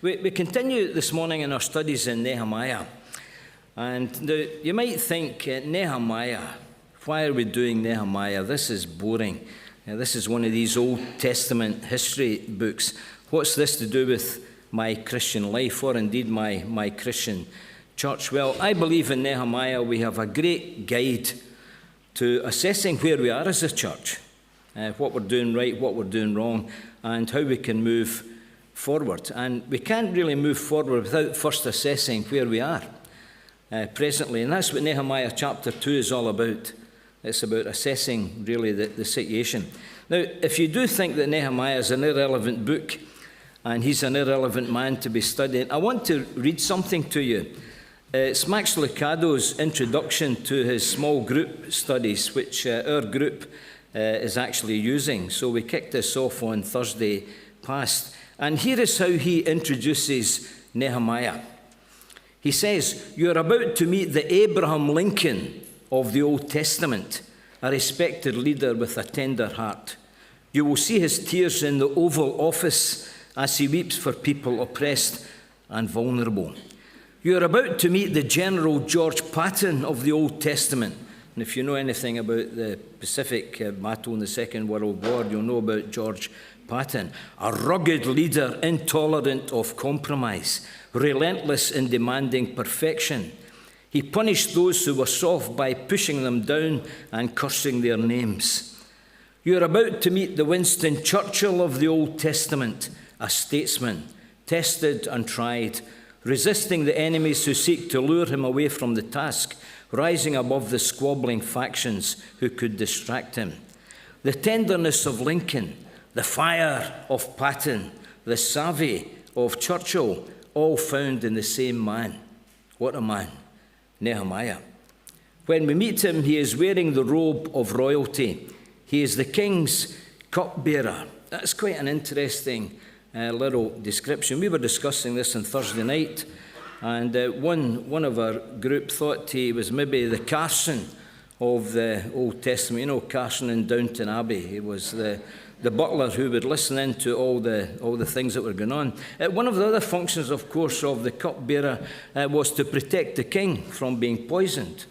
We continue this morning in our studies in Nehemiah. And now, you might think, Nehemiah, why are we doing Nehemiah? This is boring. This is one of these Old Testament history books. What's this to do with my Christian life, or indeed my Christian church? Well, I believe in Nehemiah we have a great guide to assessing where we are as a church, what we're doing right, what we're doing wrong, and how we can move forward. And we can't really move forward without first assessing where we are presently. And that's what Nehemiah chapter 2 is all about. It's about assessing really the situation. Now, if you do think that Nehemiah is an irrelevant book and he's an irrelevant man to be studying, I want to read something to you. It's Max Lucado's introduction to his small group studies, which our group is actually using. So we kicked this off on Thursday past. And here is how he introduces Nehemiah. He says, "You're about to meet the Abraham Lincoln of the Old Testament, a respected leader with a tender heart. You will see his tears in the Oval Office as he weeps for people oppressed and vulnerable. You are about to meet the General George Patton of the Old Testament." And if you know anything about the Pacific battle in the Second World War, you'll know about George Patton. A rugged leader, intolerant of compromise, relentless in demanding perfection. He punished those who were soft by pushing them down and cursing their names. You are about to meet the Winston Churchill of the Old Testament, a statesman, tested and tried, resisting the enemies who seek to lure him away from the task, rising above the squabbling factions who could distract him. The tenderness of Lincoln, the fire of Patton, the savvy of Churchill, all found in the same man. What a man, Nehemiah. When we meet him, he is wearing the robe of royalty. He is the king's cupbearer. That's quite an interesting little description. We were discussing this on Thursday night, and one of our group thought he was maybe the Carson of the Old Testament. You know, Carson in Downton Abbey. He was the butler who would listen in to all the things that were going on. One of the other functions, of course, of the cupbearer was to protect the king from being poisoned.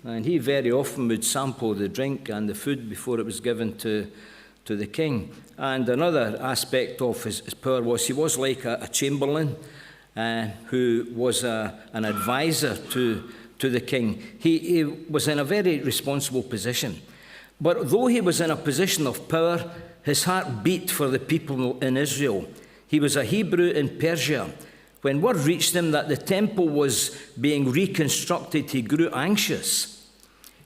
And he very often would sample the drink and the food before it was given to the king. And another aspect of his power was he was like a chamberlain who was an advisor to the king. He was in a very responsible position. But though he was in a position of power, his heart beat for the people in Israel. He was a Hebrew in Persia. When word reached him that the temple was being reconstructed, he grew anxious.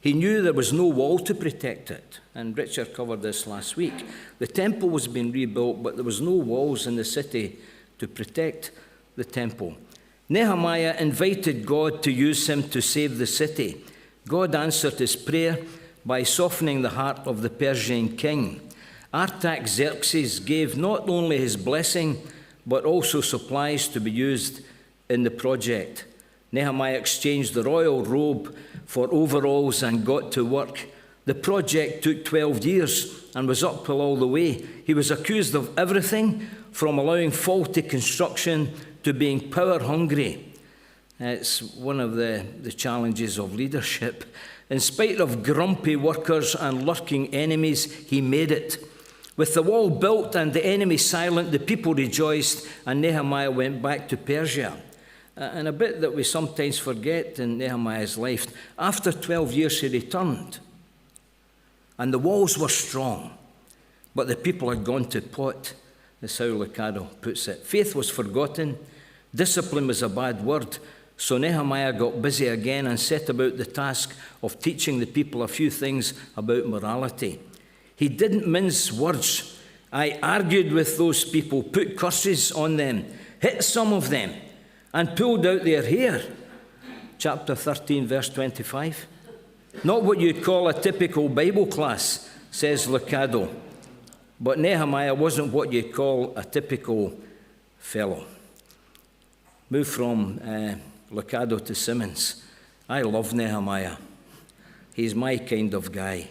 He knew there was no wall to protect it. And Richard covered this last week. The temple was being rebuilt, but there was no walls in the city to protect the temple. Nehemiah invited God to use him to save the city. God answered his prayer by softening the heart of the Persian king. Artaxerxes gave not only his blessing, but also supplies to be used in the project. Nehemiah exchanged the royal robe for overalls and got to work. The project took 12 years and was uphill all the way. He was accused of everything from allowing faulty construction to being power hungry. It's one of the challenges of leadership. In spite of grumpy workers and lurking enemies, he made it. With the wall built and the enemy silent, the people rejoiced, and Nehemiah went back to Persia. And a bit that we sometimes forget in Nehemiah's life, after 12 years he returned. And the walls were strong, but the people had gone to pot, as how Lucado puts it. Faith was forgotten, discipline was a bad word, so Nehemiah got busy again and set about the task of teaching the people a few things about morality. He didn't mince words. I argued with those people, put curses on them, hit some of them, and pulled out their hair. Chapter 13, verse 25. Not what you'd call a typical Bible class, says Lucado. But Nehemiah wasn't what you'd call a typical fellow. Move from Lucado to Simmons. I love Nehemiah. He's my kind of guy.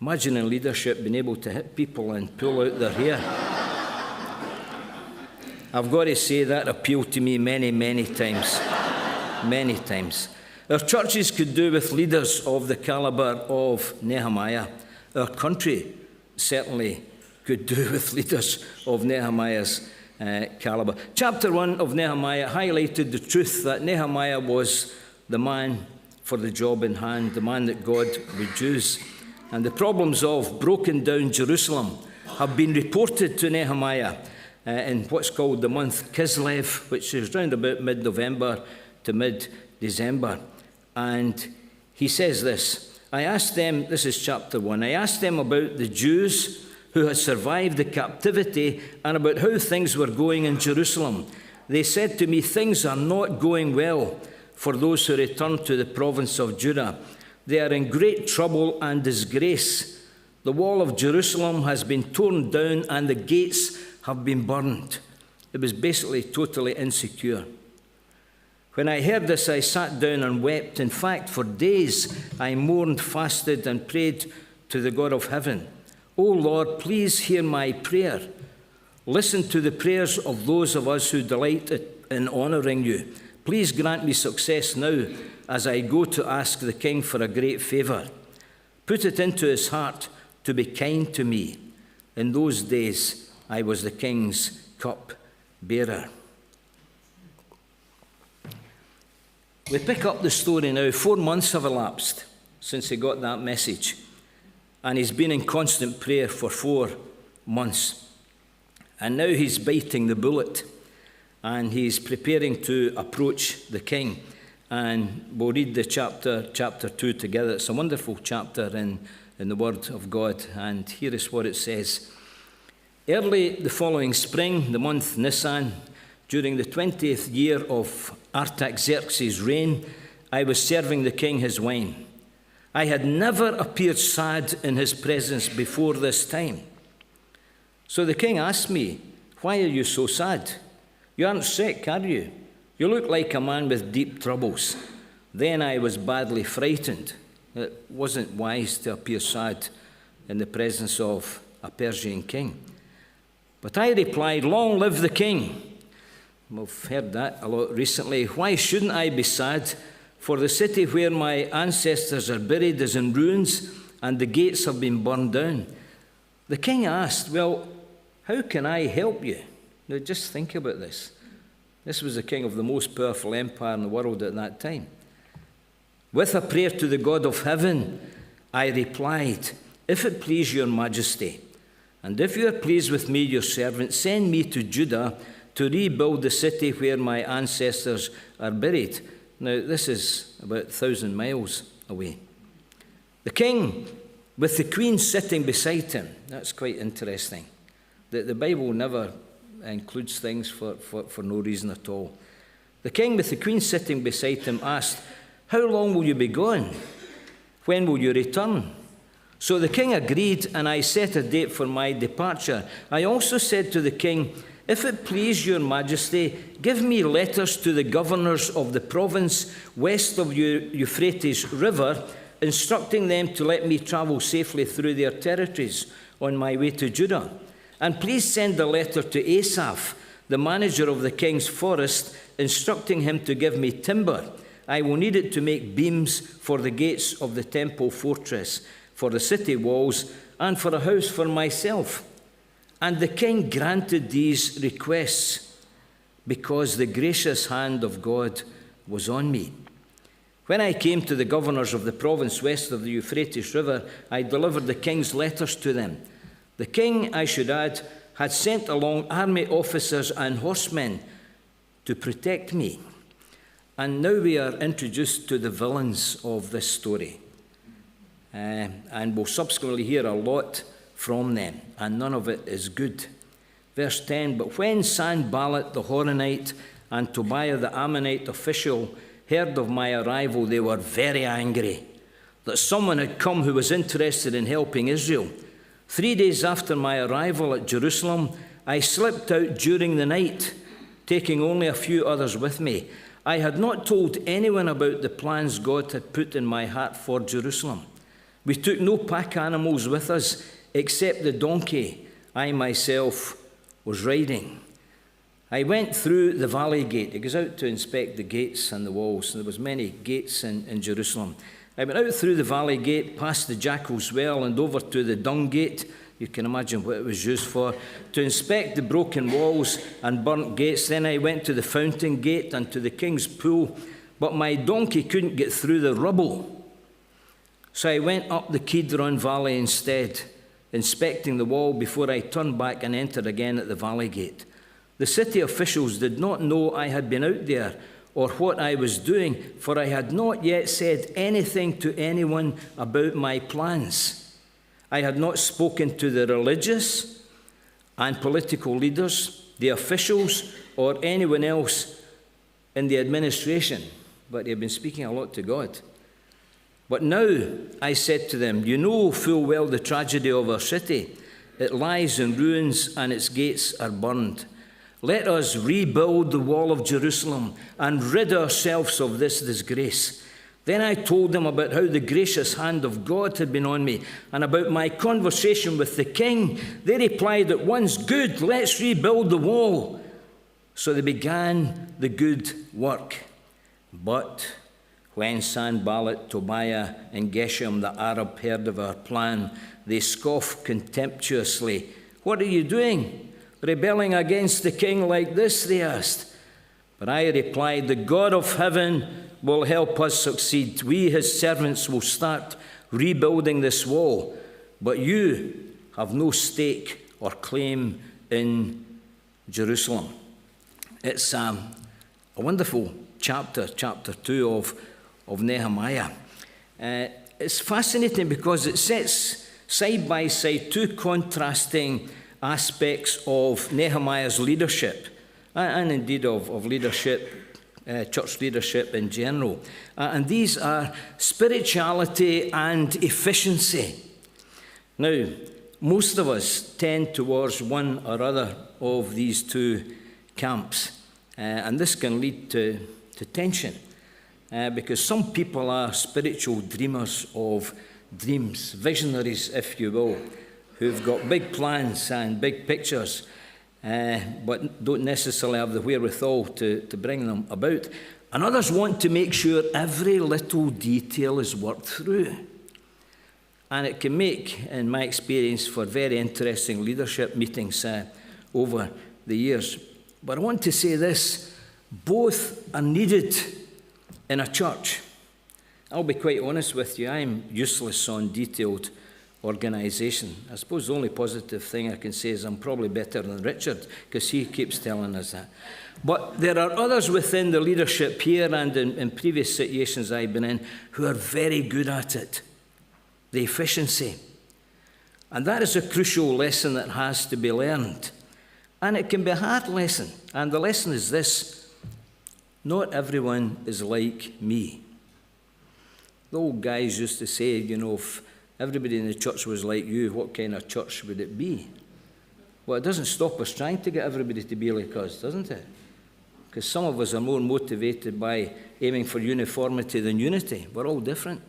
Imagine in leadership being able to hit people and pull out their hair. I've got to say that appealed to me many, many times. Many times. Our churches could do with leaders of the caliber of Nehemiah. Our country certainly could do with leaders of Nehemiah's caliber. Chapter 1 of Nehemiah highlighted the truth that Nehemiah was the man for the job in hand, the man that God would use. And the problems of broken down Jerusalem have been reported to Nehemiah in what's called the month Kislev, which is round about mid-November to mid-December. And he says this, I asked them, this is chapter 1, I asked them about the Jews who had survived the captivity and about how things were going in Jerusalem. They said to me, things are not going well for those who return to the province of Judah. They are in great trouble and disgrace. The wall of Jerusalem has been torn down and the gates have been burned. It was basically totally insecure. When I heard this, I sat down and wept. In fact, for days I mourned, fasted, and prayed to the God of heaven. O Lord, please hear my prayer. Listen to the prayers of those of us who delight in honouring you. Please grant me success now as I go to ask the king for a great favour. Put it into his heart to be kind to me. In those days, I was the king's cup bearer. We pick up the story now. 4 months have elapsed since he got that message. And he's been in constant prayer for 4 months. And now he's biting the bullet. And he's preparing to approach the king. And we'll read the chapter 2 together. It's a wonderful chapter in the Word of God. And here is what it says. Early the following spring, the month Nisan, during the 20th year of Artaxerxes' reign, I was serving the king his wine. I had never appeared sad in his presence before this time. So the king asked me, why are you so sad? You aren't sick, are you? You look like a man with deep troubles. Then I was badly frightened. It wasn't wise to appear sad in the presence of a Persian king. But I replied, long live the king. We've heard that a lot recently. Why shouldn't I be sad? For the city where my ancestors are buried is in ruins, and the gates have been burned down. The king asked, well, how can I help you? Now just think about this. This was the king of the most powerful empire in the world at that time. With a prayer to the God of heaven, I replied, if it please your majesty, and if you are pleased with me, your servant, send me to Judah to rebuild the city where my ancestors are buried. Now, this is about 1,000 miles away. The king, with the queen sitting beside him, that's quite interesting. The Bible never includes things for no reason at all. The king, with the queen sitting beside him, asked, how long will you be gone? When will you return? So the king agreed, and I set a date for my departure. I also said to the king, if it please your majesty, give me letters to the governors of the province west of Euphrates River, instructing them to let me travel safely through their territories on my way to Judah. And please send a letter to Asaph, the manager of the king's forest, instructing him to give me timber. I will need it to make beams for the gates of the temple fortress, for the city walls, and for a house for myself. And the king granted these requests because the gracious hand of God was on me. When I came to the governors of the province west of the Euphrates River, I delivered the king's letters to them. The king, I should add, had sent along army officers and horsemen to protect me. And now we are introduced to the villains of this story. And we'll subsequently hear a lot from them, and none of it is good. Verse 10, but when Sanballat the Horonite and Tobiah the Ammonite official heard of my arrival, they were very angry that someone had come who was interested in helping Israel. 3 days after my arrival at Jerusalem, I slipped out during the night, taking only a few others with me. I had not told anyone about the plans God had put in my heart for Jerusalem. We took no pack animals with us, except the donkey I myself was riding. I went through the valley gate. He goes out to inspect the gates and the walls. There was many gates in Jerusalem. I went out through the valley gate, past the jackal's well, and over to the dung gate. You can imagine what it was used for, to inspect the broken walls and burnt gates. Then I went to the fountain gate and to the king's pool, but my donkey couldn't get through the rubble. So I went up the Kidron Valley instead, inspecting the wall before I turned back and entered again at the valley gate. The city officials did not know I had been out there or what I was doing, for I had not yet said anything to anyone about my plans. I had not spoken to the religious and political leaders, the officials, or anyone else in the administration. But he had been speaking a lot to God. But now I said to them, you know full well the tragedy of our city. It lies in ruins and its gates are burned. Let us rebuild the wall of Jerusalem and rid ourselves of this disgrace. Then I told them about how the gracious hand of God had been on me and about my conversation with the king. They replied at once, good, let's rebuild the wall. So they began the good work. But when Sanballat, Tobiah, and Geshem the Arab heard of our plan, they scoffed contemptuously. What are you doing? Rebelling against the king like this, they asked. But I replied, the God of heaven will help us succeed. We, his servants, will start rebuilding this wall. But you have no stake or claim in Jerusalem. It's a wonderful chapter 2 of Nehemiah. It's fascinating because it sets side by side two contrasting aspects of Nehemiah's leadership, and indeed of leadership, church leadership in general. And these are spirituality and efficiency. Now, most of us tend towards one or other of these two camps, and this can lead to tension, because some people are spiritual dreamers of dreams, visionaries, if you will, who've got big plans and big pictures, but don't necessarily have the wherewithal to bring them about. And others want to make sure every little detail is worked through. And it can make, in my experience, for very interesting leadership meetings over the years. But I want to say this, both are needed in a church. I'll be quite honest with you, I'm useless on detailed organisation. I suppose the only positive thing I can say is I'm probably better than Richard, because he keeps telling us that. But there are others within the leadership here and in previous situations I've been in who are very good at it, the efficiency. And that is a crucial lesson that has to be learned. And it can be a hard lesson. And the lesson is this: not everyone is like me. The old guys used to say, you know, if everybody in the church was like you, what kind of church would it be? Well, it doesn't stop us trying to get everybody to be like us, doesn't it? Because some of us are more motivated by aiming for uniformity than unity. We're all different.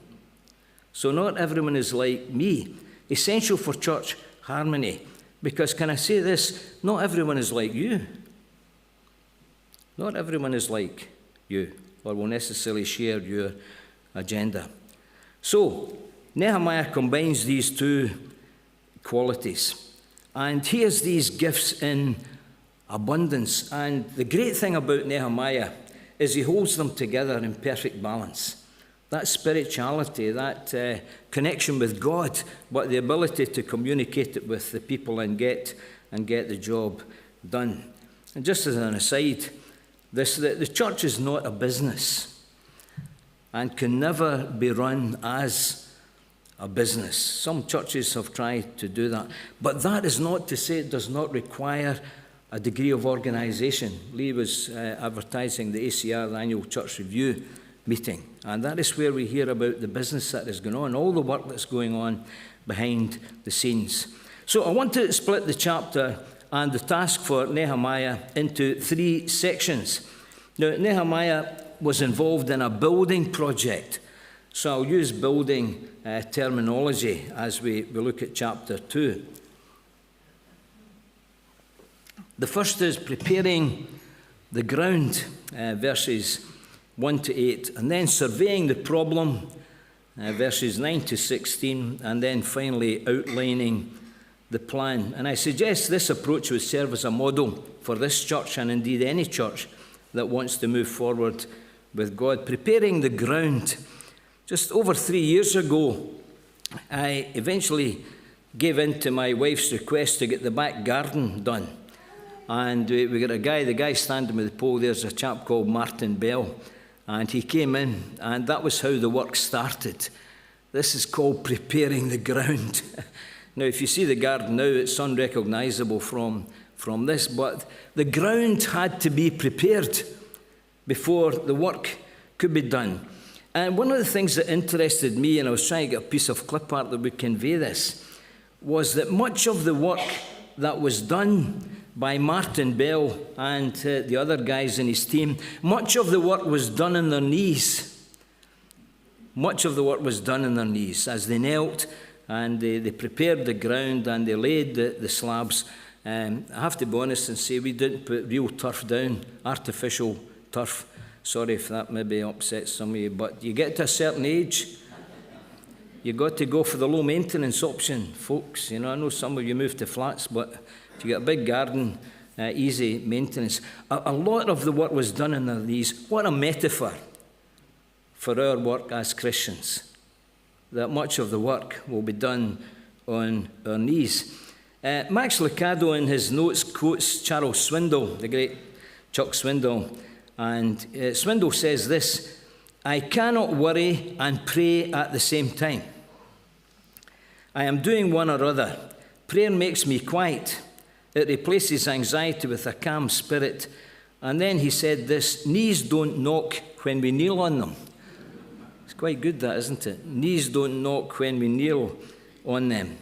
So not everyone is like me. Essential for church harmony. Because can I say this? Not everyone is like you. Not everyone is like you, or will necessarily share your agenda. So, Nehemiah combines these two qualities. And he has these gifts in abundance. And the great thing about Nehemiah is he holds them together in perfect balance. That spirituality, that connection with God, but the ability to communicate it with the people and get the job done. And just as an aside, the church is not a business and can never be run as a business. Some churches have tried to do that. But that is not to say it does not require a degree of organisation. Lee was advertising the ACR, the Annual Church Review meeting. And that is where we hear about the business that is going on, all the work that's going on behind the scenes. So I want to split the chapter and the task for Nehemiah into 3 sections. Now, Nehemiah was involved in a building project. So I'll use building terminology as we look at chapter 2. The first is preparing the ground, verses 1 to 8, and then surveying the problem, verses 9 to 16, and then finally outlining the plan. And I suggest this approach would serve as a model for this church, and indeed any church that wants to move forward with God. Preparing the ground. Just over 3 years ago, I eventually gave in to my wife's request to get the back garden done. And we got the guy standing with the pole. There's a chap called Martin Bell. And he came in, and that was how the work started. This is called preparing the ground. Now, if you see the garden now, it's unrecognisable from this, but the ground had to be prepared before the work could be done. And one of the things that interested me, and I was trying to get a piece of clip art that would convey this, was that much of the work that was done by Martin Bell and the other guys in his team, much of the work was done on their knees. Much of the work was done on their knees as they knelt and they prepared the ground and they laid the slabs. I have to be honest and say we didn't put real turf down, artificial turf. Sorry if that maybe upsets some of you, but you get to a certain age, you've got to go for the low maintenance option, folks. You know, I know some of you move to flats, but if you get a big garden, easy maintenance. A lot of the work was done on these. What a metaphor for our work as Christians, that much of the work will be done on our knees. Max Lucado in his notes quotes Charles Swindoll, the great Chuck Swindoll, and Swindoll says this: "I cannot worry and pray at the same time. I am doing one or other. Prayer makes me quiet. It replaces anxiety with a calm spirit." And then he said this: "Knees don't knock when we kneel on them." It's quite good, that, isn't it? Knees don't knock when we kneel on them.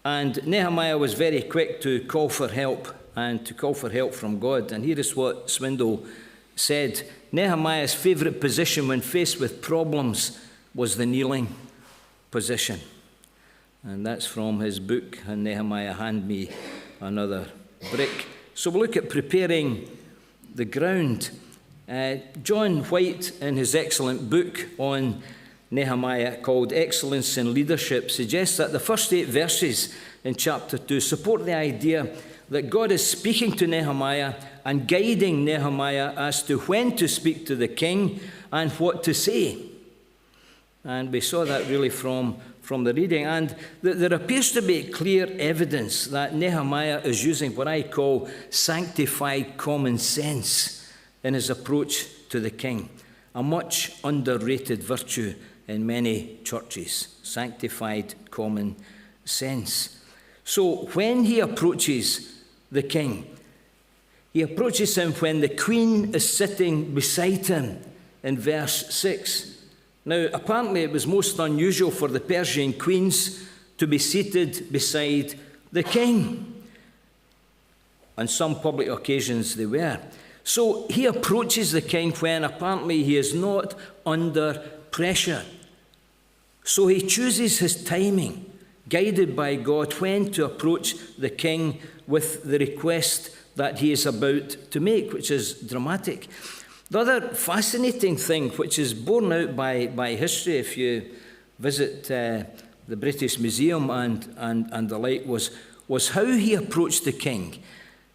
And Nehemiah was very quick to call for help and to call for help from God. And here is what Swindoll said: Nehemiah's favourite position when faced with problems was the kneeling position. And that's from his book, And Nehemiah Hand Me Another Brick. So we'll look at preparing the ground. John White, in his excellent book on Nehemiah called Excellence in Leadership, suggests that the first 8 verses in chapter 2 support the idea that God is speaking to Nehemiah and guiding Nehemiah as to when to speak to the king and what to say. And we saw that really from the reading. And there appears to be clear evidence that Nehemiah is using what I call sanctified common sense in his approach to the king, a much underrated virtue in many churches, sanctified common sense. So when he approaches the king, he approaches him when the queen is sitting beside him in verse 6. Now, apparently it was most unusual for the Persian queens to be seated beside the king. On some public occasions they were. So he approaches the king when apparently he is not under pressure. So he chooses his timing, guided by God, when to approach the king with the request that he is about to make, which is dramatic. The other fascinating thing, which is borne out by history, if you visit the British Museum and the like, was how he approached the king.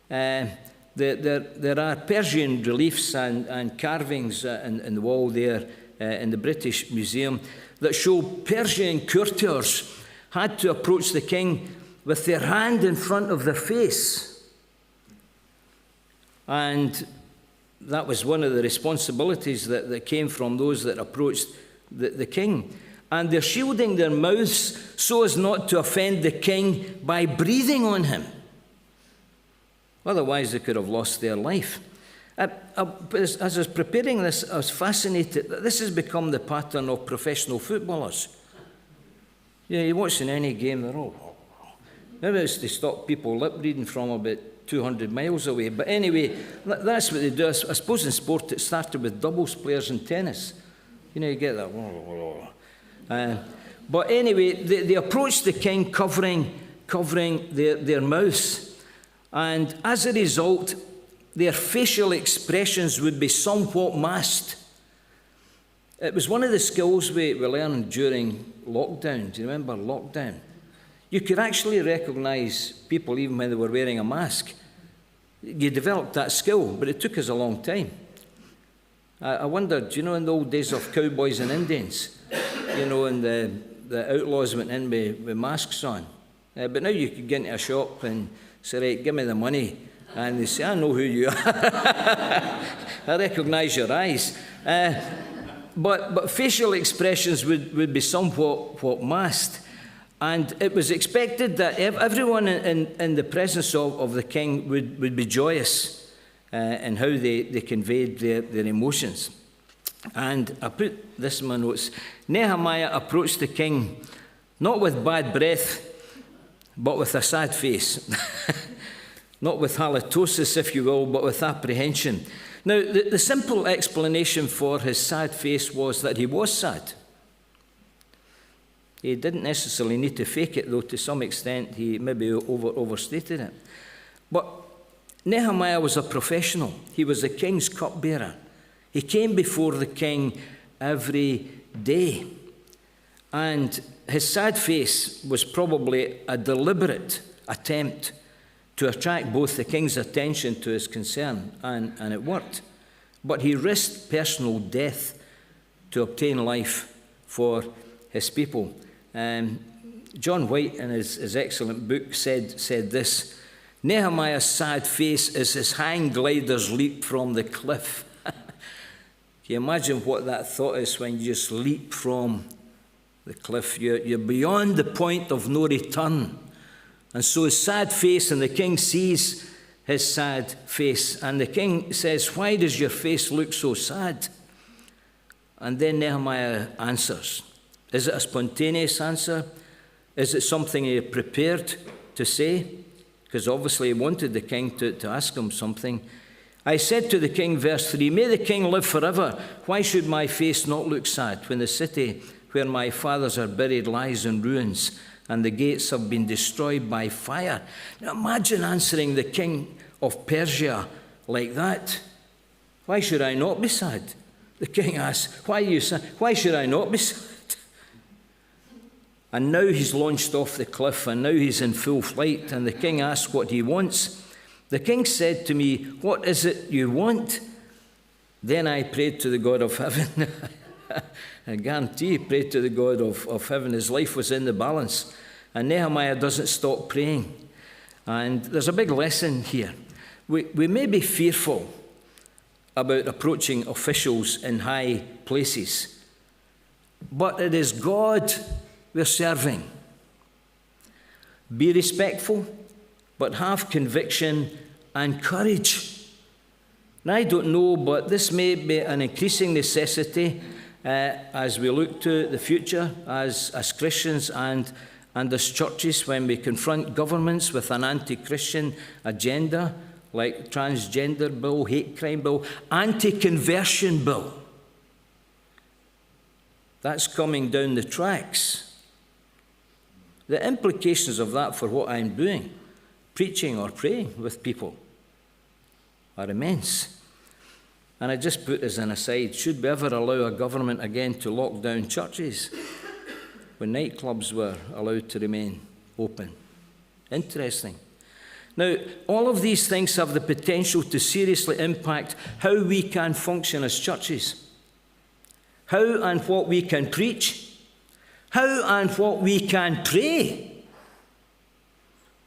There are Persian reliefs and carvings in the wall there in the British Museum that show Persian courtiers had to approach the king with their hand in front of their face. And that was one of the responsibilities that came from those that approached the king. And they're shielding their mouths so as not to offend the king by breathing on him. Otherwise, they could have lost their life. As I was preparing this, I was fascinated that this has become the pattern of professional footballers. You're watching any game, they're all... Maybe it's to stop people lip reading from about 200 miles away. But anyway, that's what they do. I suppose in sport it started with doubles players in tennis. You know, you get that. But anyway, they approached the king covering their mouths. And as a result, their facial expressions would be somewhat masked. It was one of the skills we learned during lockdown. Do you remember lockdown? You could actually recognise people even when they were wearing a mask. You developed that skill, but it took us a long time. I wondered, in the old days of cowboys and Indians, and the outlaws went in with masks on. But now you could get into a shop and say, right, give me the money. And they say, I know who you are. I recognise your eyes. But facial expressions would be somewhat masked. And it was expected that everyone in the presence of the king would be joyous in how they conveyed their emotions. And I put this in my notes. Nehemiah approached the king not with bad breath, but with a sad face. Not with halitosis, if you will, but with apprehension. Now, the simple explanation for his sad face was that he was sad. He didn't necessarily need to fake it, though to some extent he maybe overstated it. But Nehemiah was a professional. He was the king's cupbearer. He came before the king every day. And his sad face was probably a deliberate attempt to attract both the king's attention to his concern, and it worked. But he risked personal death to obtain life for his people. John White, in his excellent book, said this: Nehemiah's sad face is his hang glider's leap from the cliff. Can you imagine what that thought is when you just leap from the cliff? You're beyond the point of no return. And so his sad face, and the king sees his sad face. And the king says, why does your face look so sad? And then Nehemiah answers. Is it a spontaneous answer? Is it something he prepared to say? Because obviously he wanted the king to ask him something. I said to the king, verse 3, may the king live forever. Why should my face not look sad when the city where my fathers are buried lies in ruins, and the gates have been destroyed by fire? Now imagine answering the king of Persia like that. Why should I not be sad? The king asks, why are you sad? Why should I not be sad? And now he's launched off the cliff, and now he's in full flight, and the king asks what he wants. The king said to me, what is it you want? Then I prayed to the God of heaven. I guarantee he prayed to the God of heaven. His life was in the balance. And Nehemiah doesn't stop praying. And there's a big lesson here. We may be fearful about approaching officials in high places, but it is God we're serving. Be respectful, but have conviction and courage. Now, I don't know, but this may be an increasing necessity as we look to the future as Christians and as churches, when we confront governments with an anti-Christian agenda, like transgender bill, hate crime bill, anti-conversion bill. That's coming down the tracks. The implications of that for what I'm doing, preaching or praying with people, are immense. And I just put as an aside, should we ever allow a government again to lock down churches when nightclubs were allowed to remain open? Interesting. Now, all of these things have the potential to seriously impact how we can function as churches, how and what we can preach, how and what we can pray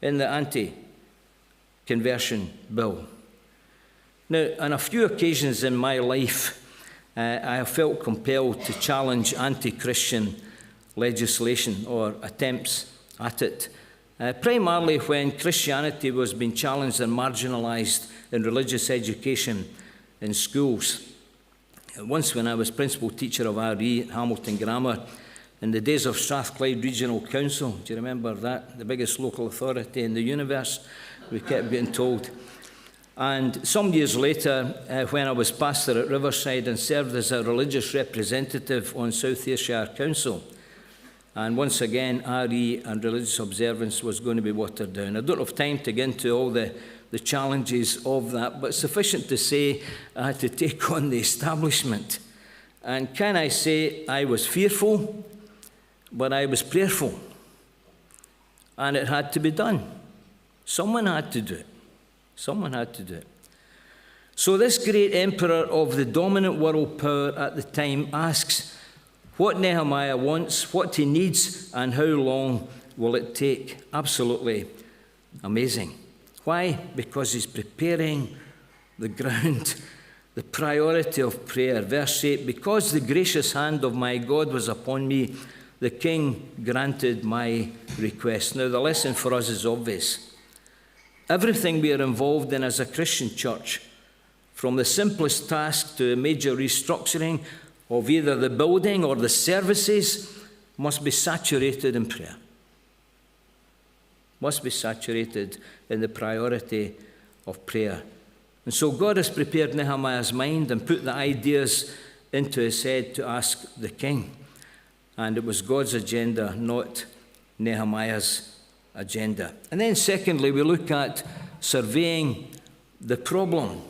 in the anti-conversion bill. Now, on a few occasions in my life, I have felt compelled to challenge anti-Christian legislation or attempts at it, primarily when Christianity was being challenged and marginalised in religious education in schools. Once when I was principal teacher of RE at Hamilton Grammar, in the days of Strathclyde Regional Council, do you remember that? The biggest local authority in the universe, we kept getting told. And some years later, when I was pastor at Riverside and served as a religious representative on South Ayrshire Council, And once again, RE and religious observance was going to be watered down. I don't have time to get into all the challenges of that, but sufficient to say I had to take on the establishment. And can I say I was fearful, but I was prayerful. And it had to be done. Someone had to do it. Someone had to do it. So this great emperor of the dominant world power at the time asks what Nehemiah wants, what he needs, and how long will it take. Absolutely amazing. Why? Because he's preparing the ground, the priority of prayer. Verse 8, because the gracious hand of my God was upon me, the king granted my request. Now, the lesson for us is obvious. Everything we are involved in as a Christian church, from the simplest task to a major restructuring of either the building or the services, must be saturated in prayer. Must be saturated in the priority of prayer. And so God has prepared Nehemiah's mind and put the ideas into his head to ask the king. And it was God's agenda, not Nehemiah's agenda. And then secondly, we look at surveying the problem.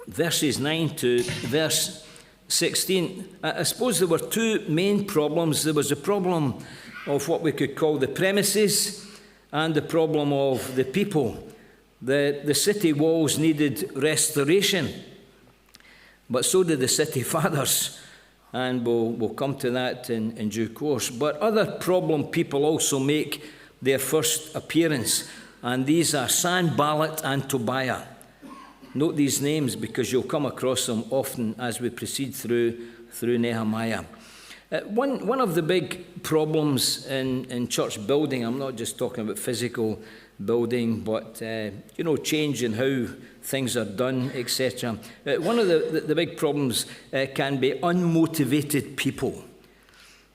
Verses 9 to verse 16. I suppose there were two main problems. There was a problem of what we could call the premises and the problem of the people. The city walls needed restoration, but so did the city fathers. And we'll come to that in due course. But other problem people also make their first appearance, and these are Sanballat and Tobiah. Note these names because you'll come across them often as we proceed through Nehemiah. One of the big problems in church building, I'm not just talking about physical building, but change in how things are done, etc. One of the big problems can be unmotivated people.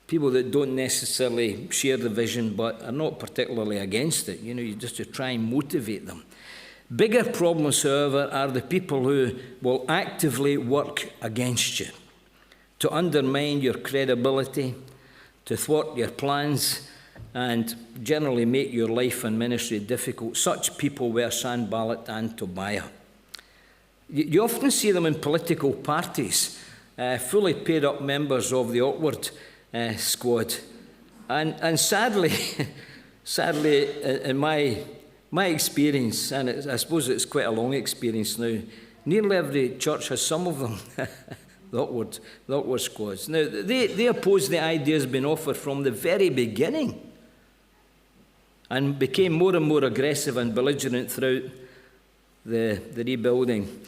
People that don't necessarily share the vision but are not particularly against it. You just to try and motivate them. Bigger problems, however, are the people who will actively work against you, to undermine your credibility, to thwart your plans, and generally make your life and ministry difficult. Such people were Sanballat and Tobiah. You often see them in political parties, fully paid up members of the awkward squad. And sadly, in my experience, and I suppose it's quite a long experience now, nearly every church has some of them, the awkward squads. Now, they oppose the ideas being offered from the very beginning and became more and more aggressive and belligerent throughout the rebuilding.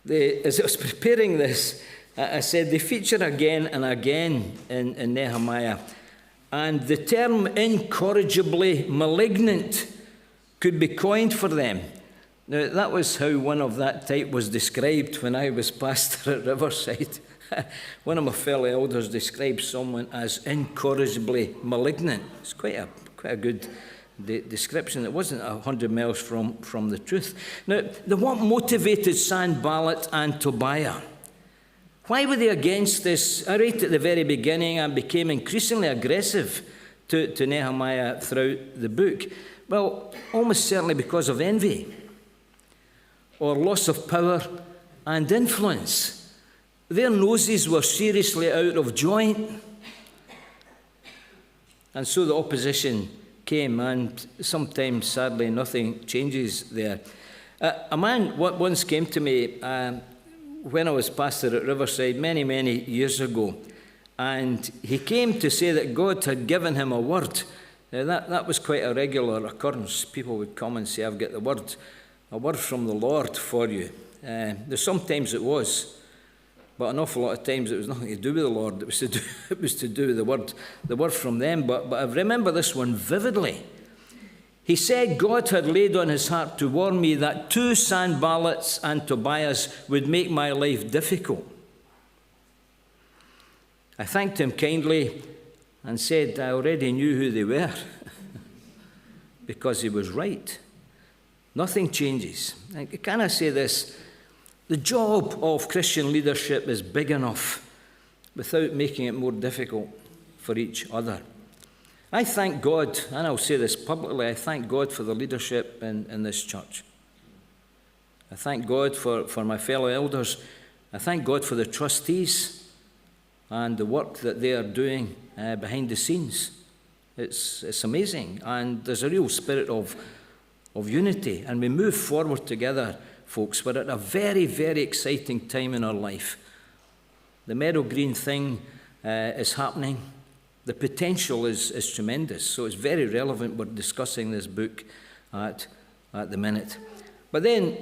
As I was preparing this, I said they feature again and again in Nehemiah, and the term incorrigibly malignant could be coined for them. Now, that was how one of that type was described when I was pastor at Riverside. One of my fellow elders described someone as incorrigibly malignant. It's quite a good description. It wasn't 100 miles from the truth. Now, what motivated Sanballat and Tobiah? Why were they against this right at the very beginning and became increasingly aggressive to Nehemiah throughout the book? Well, almost certainly because of envy or loss of power and influence. Their noses were seriously out of joint. And so the opposition came, and sometimes, sadly, nothing changes there. A man once came to me when I was pastor at Riverside many, many years ago, and he came to say that God had given him a word. Now, that was quite a regular occurrence. People would come and say, I've got a word from the Lord for you. Sometimes it was, but an awful lot of times it was nothing to do with the Lord. It was to do with the word from them. But I remember this one vividly. He said God had laid on his heart to warn me that 2 Sanballats and Tobias would make my life difficult. I thanked him kindly and said I already knew who they were because he was right. Nothing changes. Can I say this? The job of Christian leadership is big enough without making it more difficult for each other. I thank God, and I'll say this publicly, I thank God for the leadership in this church. I thank God for my fellow elders. I thank God for the trustees and the work that they are doing behind the scenes. It's amazing, and there's a real spirit of unity, and we move forward together, folks. We're at a very, very exciting time in our life. The Meadow Green thing is happening. The potential is tremendous, so it's very relevant we're discussing this book at the minute. But then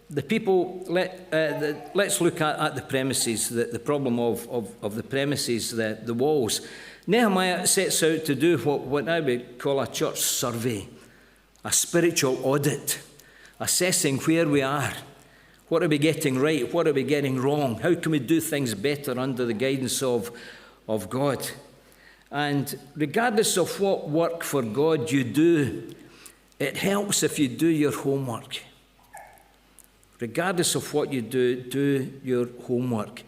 the people, let's look at the premises, the problem of the premises, the walls. Nehemiah sets out to do what I would call a church survey, a spiritual audit, assessing where we are. What are we getting right? What are we getting wrong? How can we do things better under the guidance of God? And regardless of what work for God you do, it helps if you do your homework. Regardless of what you do your homework.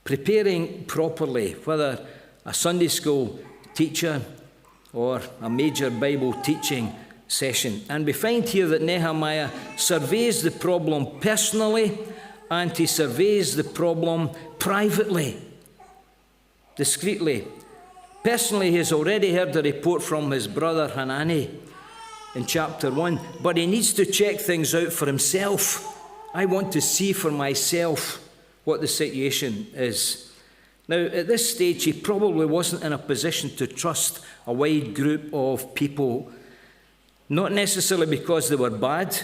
Preparing properly, whether a Sunday school teacher or a major Bible teaching session. And we find here that Nehemiah surveys the problem personally, and he surveys the problem privately, discreetly. Personally, he has already heard a report from his brother Hanani in chapter 1, but he needs to check things out for himself. I want to see for myself what the situation is. Now, at this stage, he probably wasn't in a position to trust a wide group of people, not necessarily because they were bad.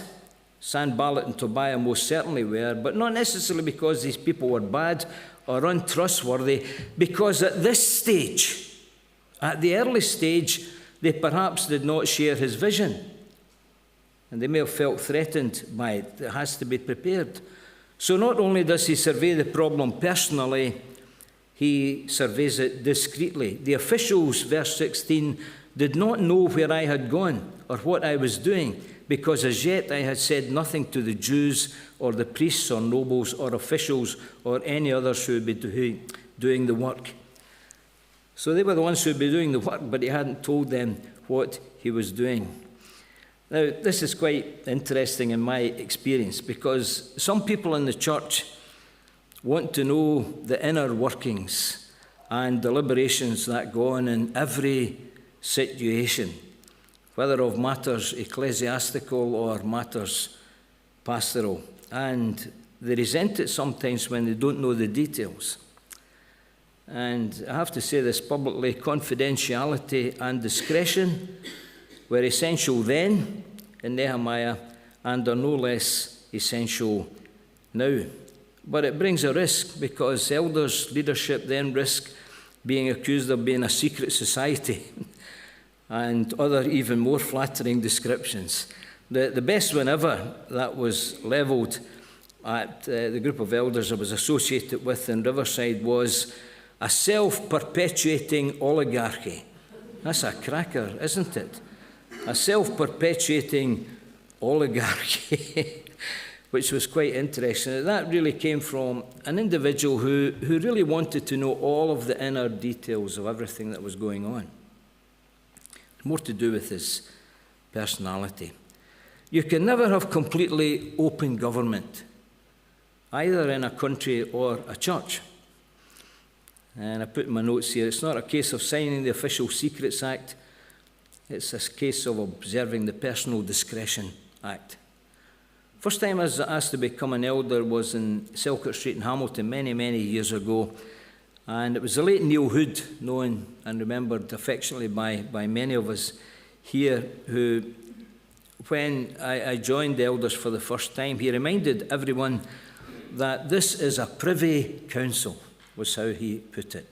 Sanballat and Tobiah most certainly were, but not necessarily because these people were bad or untrustworthy, because at this stage, at the early stage, they perhaps did not share his vision. And they may have felt threatened by it. It has to be prepared. So not only does he survey the problem personally, he surveys it discreetly. The officials, verse 16, did not know where I had gone or what I was doing, because as yet I had said nothing to the Jews or the priests or nobles or officials or any others who would be doing the work. So they were the ones who would be doing the work, but he hadn't told them what he was doing. Now, this is quite interesting in my experience, because some people in the church want to know the inner workings and deliberations that go on in every situation, whether of matters ecclesiastical or matters pastoral. And they resent it sometimes when they don't know the details. And I have to say this publicly, confidentiality and discretion were essential then in Nehemiah and are no less essential now. But it brings a risk, because elders' leadership then risk being accused of being a secret society and other even more flattering descriptions. The best one ever that was levelled at the group of elders I was associated with in Riverside was a self-perpetuating oligarchy. That's a cracker, isn't it? A self-perpetuating oligarchy, which was quite interesting. That really came from an individual who really wanted to know all of the inner details of everything that was going on. More to do with his personality. You can never have completely open government, either in a country or a church. And I put in my notes here, it's not a case of signing the Official Secrets Act, it's a case of observing the Personal Discretion Act. First time I was asked to become an elder was in Selkirk Street in Hamilton many, many years ago. And it was the late Neil Hood, known and remembered affectionately by many of us here, who, when I joined the elders for the first time, he reminded everyone that this is a privy council, was how he put it.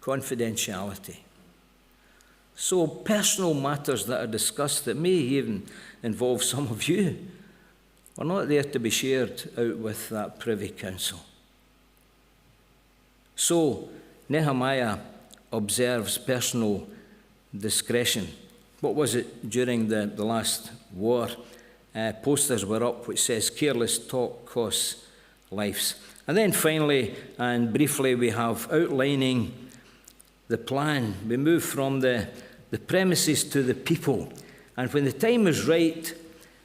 Confidentiality. So personal matters that are discussed that may even involve some of you are not there to be shared out with that privy council. So Nehemiah observes personal discretion. What was it during the last war? Posters were up which says, "Careless talk costs lives." And then finally and briefly, we have outlining the plan. We move from the premises to the people. And when the time is right,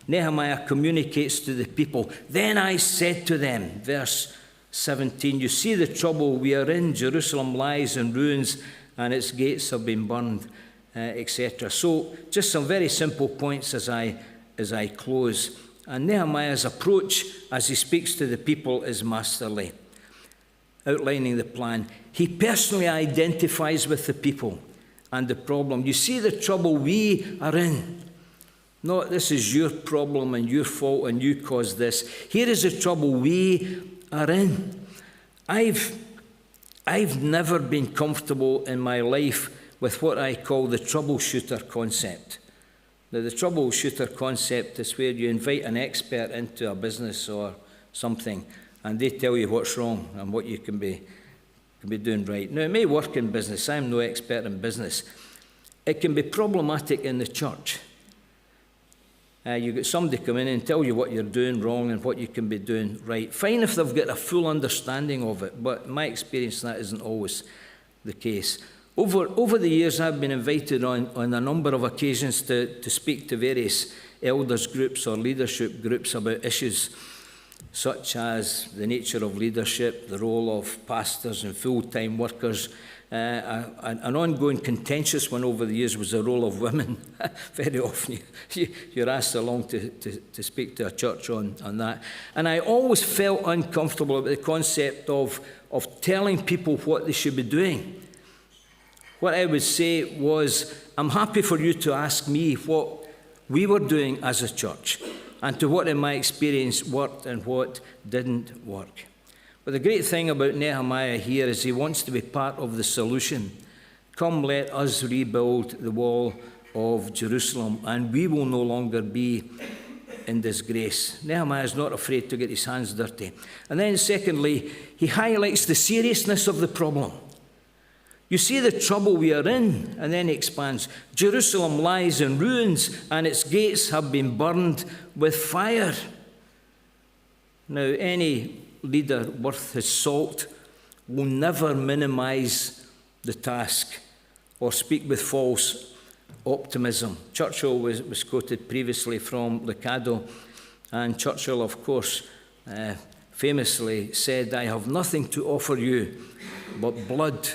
Nehemiah communicates to the people. Then I said to them, verse 17, you see the trouble we are in. Jerusalem lies in ruins and its gates have been burned, etc. So just some very simple points as I close. And Nehemiah's approach as he speaks to the people is masterly. Outlining the plan. He personally identifies with the people and the problem. You see the trouble we are in. Not this is your problem and your fault and you caused this. Here is the trouble we are in. I've never been comfortable in my life with what I call the troubleshooter concept. Now, the troubleshooter concept is where you invite an expert into a business or something and they tell you what's wrong and what you can be doing right. Now, it may work in business. I'm no expert in business. It can be problematic in the church. You get somebody come in and tell you what you're doing wrong and what you can be doing right. Fine if they've got a full understanding of it, but in my experience, that isn't always the case. Over the years, I've been invited on a number of occasions to speak to various elders groups or leadership groups about issues such as the nature of leadership, the role of pastors and full-time workers. An ongoing contentious one over the years was the role of women. Very often you're asked along to speak to a church on that. And I always felt uncomfortable about the concept of telling people what they should be doing. What I would say was, I'm happy for you to ask me what we were doing as a church and to what in my experience worked and what didn't work. But the great thing about Nehemiah here is he wants to be part of the solution. Come, let us rebuild the wall of Jerusalem, and we will no longer be in disgrace. Nehemiah is not afraid to get his hands dirty. And then secondly, he highlights the seriousness of the problem. You see the trouble we are in, and then he expands. Jerusalem lies in ruins, and its gates have been burned with fire. Now, any leader worth his salt will never minimize the task or speak with false optimism. Churchill was quoted previously from Licado, and Churchill, of course, famously said, I have nothing to offer you but blood,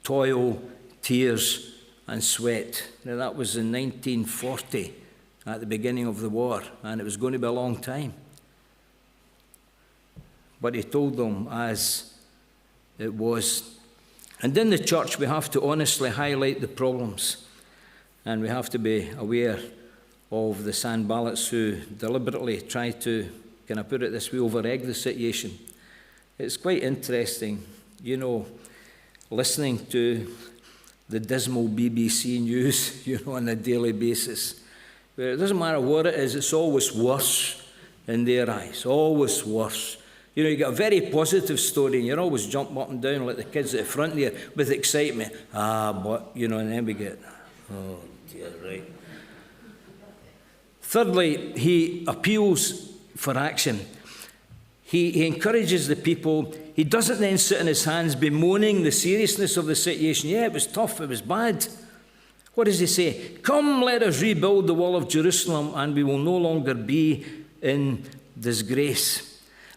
toil, tears, and sweat. Now, that was in 1940, at the beginning of the war, and it was going to be a long time. But he told them as it was. And in the church, we have to honestly highlight the problems, and we have to be aware of the Sanballats who deliberately try to, can I put it this way, over-egg the situation. It's quite interesting, listening to the dismal BBC news, on a daily basis, where it doesn't matter what it is, it's always worse in their eyes, always worse. You get a very positive story, and you're always jumping up and down like the kids at the front there with excitement. And then we get, oh dear, right. Thirdly, he appeals for action. He encourages the people. He doesn't then sit in his hands bemoaning the seriousness of the situation. Yeah, it was tough, it was bad. What does he say? Come, let us rebuild the wall of Jerusalem, and we will no longer be in disgrace.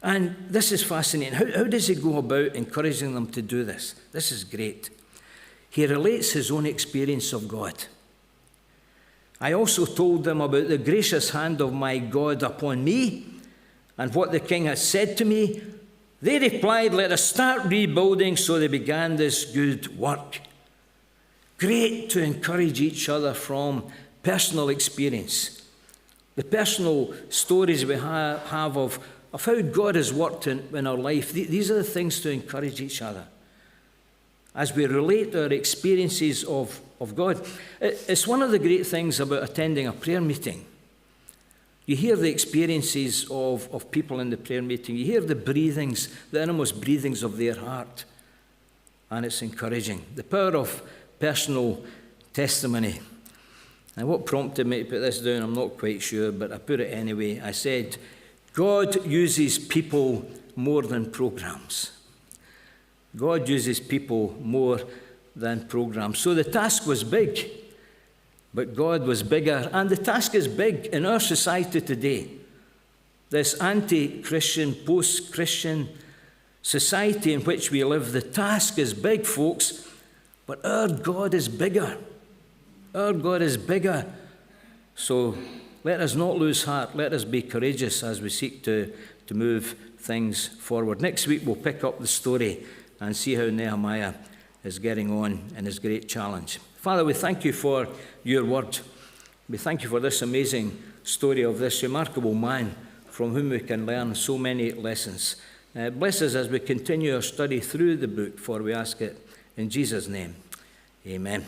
And this is fascinating. How does he go about encouraging them to do this? This is great. He relates his own experience of God. I also told them about the gracious hand of my God upon me and what the king has said to me. They replied, let us start rebuilding, so they began this good work. Great to encourage each other from personal experience. The personal stories we have of how God has worked in our life. These are the things to encourage each other as we relate our experiences of God. It's one of the great things about attending a prayer meeting. You hear the experiences of people in the prayer meeting. You hear the breathings, the innermost breathings of their heart, and it's encouraging. The power of personal testimony. And what prompted me to put this down, I'm not quite sure, but I put it anyway. I said, God uses people more than programs. God uses people more than programs. So the task was big, but God was bigger. And the task is big in our society today. This anti-Christian, post-Christian society in which we live, the task is big, folks, but our God is bigger. Our God is bigger. So let us not lose heart. Let us be courageous as we seek to move things forward. Next week we'll pick up the story and see how Nehemiah is getting on in his great challenge. Father, we thank you for your word. We thank you for this amazing story of this remarkable man from whom we can learn so many lessons. Bless us as we continue our study through the book, for we ask it in Jesus' name. Amen.